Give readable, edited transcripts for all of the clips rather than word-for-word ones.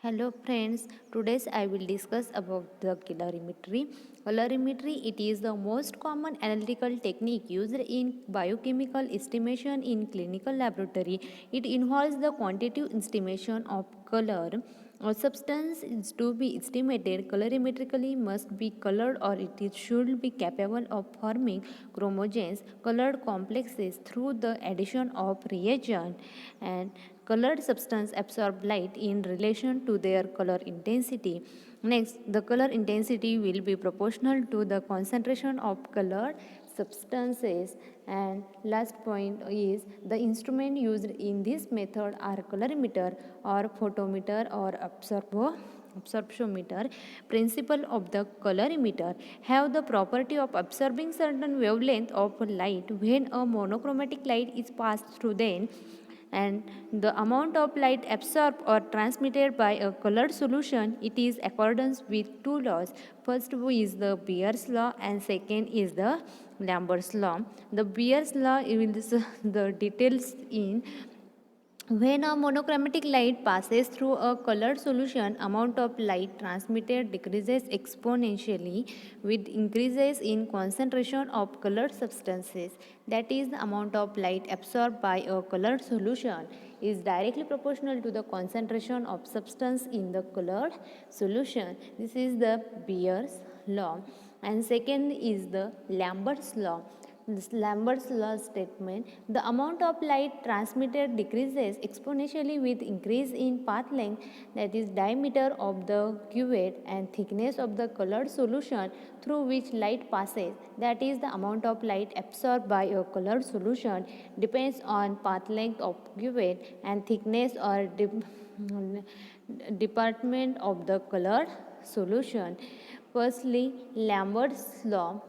Hello friends, today I will discuss about the colorimetry. Colorimetry it is the most common analytical technique used in biochemical estimation in clinical laboratory. It involves the quantitative estimation of color. A substance is to be estimated colorimetrically must be colored or should be capable of forming chromogens, colored complexes through the addition of reagent, and colored substance absorb light in relation to their color intensity. Next, the color intensity will be proportional to the concentration of colored substances. And last point is the instrument used in this method are colorimeter or photometer or absorptiometer. Principle of the colorimeter have the property of absorbing certain wavelength of light when a monochromatic light is passed through them, and the amount of light absorbed or transmitted by a colored solution it is accordance with two laws. First is the Beer's law and second is the Lambert's law. The Beer's law is the details in when a monochromatic light passes through a colored solution, amount of light transmitted decreases exponentially with increases in concentration of colored substances. That is, the amount of light absorbed by a colored solution is directly proportional to the concentration of substance in the colored solution. This is the Beer's law. And second is the Lambert's law. This Lambert's law statement, the amount of light transmitted decreases exponentially with increase in path length, that is diameter of the cuvette, and thickness of the colored solution through which light passes, that is the amount of light absorbed by a colored solution, depends on path length of cuvette and thickness or department of the colored solution. Firstly, Lambert's law,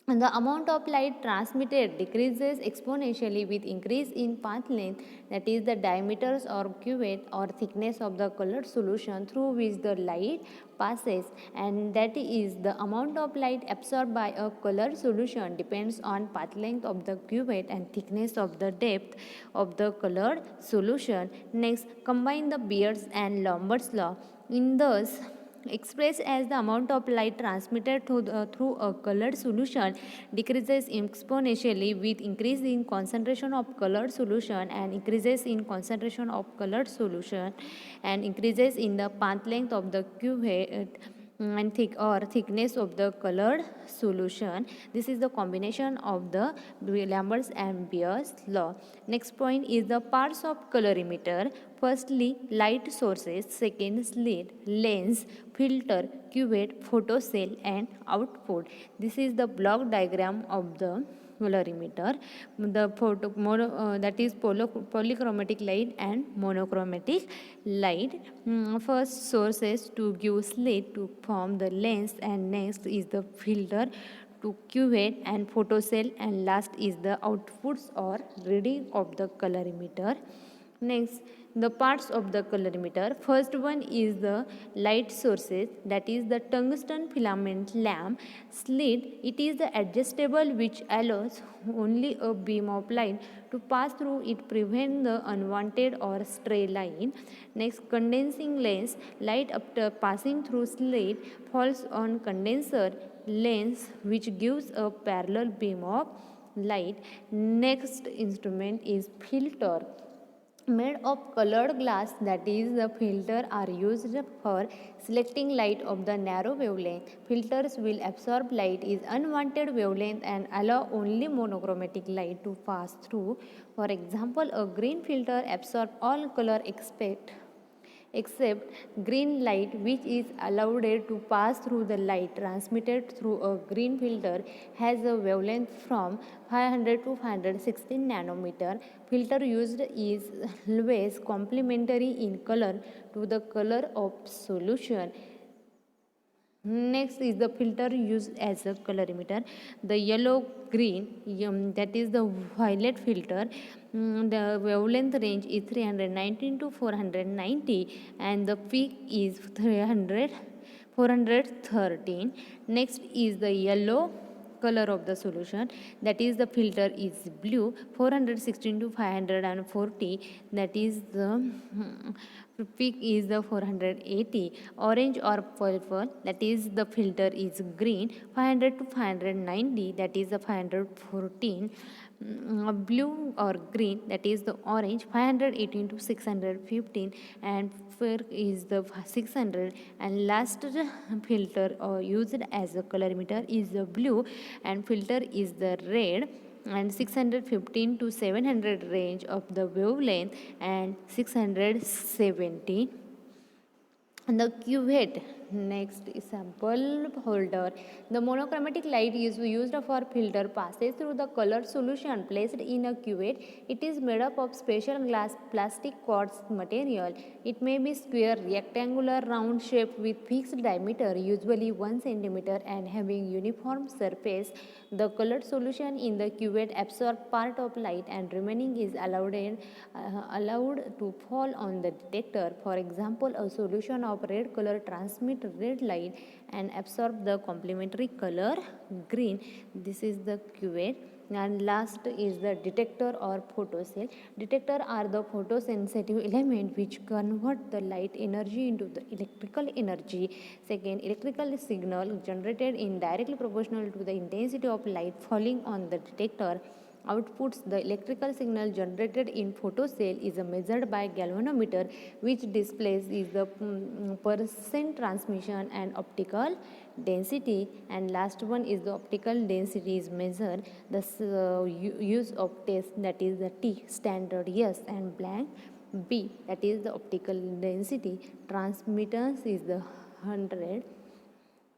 and the amount of light transmitted decreases exponentially with increase in path length, that is the diameters or cuvette or thickness of the colored solution through which the light passes, and that is the amount of light absorbed by a colored solution depends on path length of the cuvette and thickness of the depth of the colored solution. Next, combine the Beer's and Lambert's law in thus expressed as the amount of light transmitted through a colored solution decreases exponentially with increase in concentration of colored solution and increases in concentration of colored solution and increases in the path length of the cuvette and thickness of the colored solution. This is the combination of the Lambert's and Beer's law. Next point is the parts of colorimeter. Firstly, light sources. Second, slit, lens, filter, cuvette, photocell, and output. This is the block diagram of the colorimeter. The that is polychromatic light and monochromatic light. First sources to give slit to form the lens, and next is the filter to cuvette and photocell, and last is the outputs or reading of the colorimeter. Next, the parts of the colorimeter. First one is the light sources, that is the tungsten filament lamp. Slit, it is the adjustable which allows only a beam of light to pass through it, prevent the unwanted or stray line. Next, condensing lens, light after passing through slit falls on condenser lens which gives a parallel beam of light. Next instrument is filter, made of colored glass, that is the filter are used for selecting light of the narrow wavelength. Filters will absorb light is unwanted wavelength and allow only monochromatic light to pass through. For example, a green filter absorbs all color except green light, which is allowed to pass through. The light transmitted through a green filter has a wavelength from 500 to 516 nanometer. Filter used is always complementary in color to the color of solution. Next is the filter used as a colorimeter. The yellow green, that is the violet filter. The wavelength range is 319 to 490 and the peak is 413. Next is the yellow color of the solution, that is the filter is blue. 416 to 540, that is the peak is the 480. Orange or purple, that is the filter is green. 500 to 590, that is the 514. Blue or green, that is the orange. 518 to 615, and fair is the 600. And last filter used as a colorimeter is the blue, and filter is the red. And 615 to 700 range of the wavelength, and 670. And the cuvette, next sample holder. The monochromatic light is used for filter passes through the color solution placed in a cuvette. It is made up of special glass plastic quartz material. It may be square, rectangular, round shape with fixed diameter, usually 1 cm, and having uniform surface. The colored solution in the cuvette absorbs part of light, and remaining is allowed to fall on the detector. For example, a solution of red color transmit red light and absorb the complementary color green. This is the cuvette. And last is the detector or photocell. Detector are the photosensitive element which convert the light energy into the electrical energy. Second, electrical signal generated in directly proportional to the intensity of light falling on the detector. Outputs, the electrical signal generated in photocell is measured by galvanometer, which displays is the percent transmission and optical density. And last one is the optical density is measured. The use of test, that is the T standard yes and blank B, that is the optical density. Transmittance is the 100.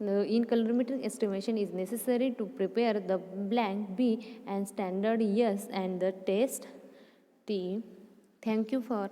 In colorimetric estimation is necessary to prepare the blank B and standard yes and the test T. Thank you for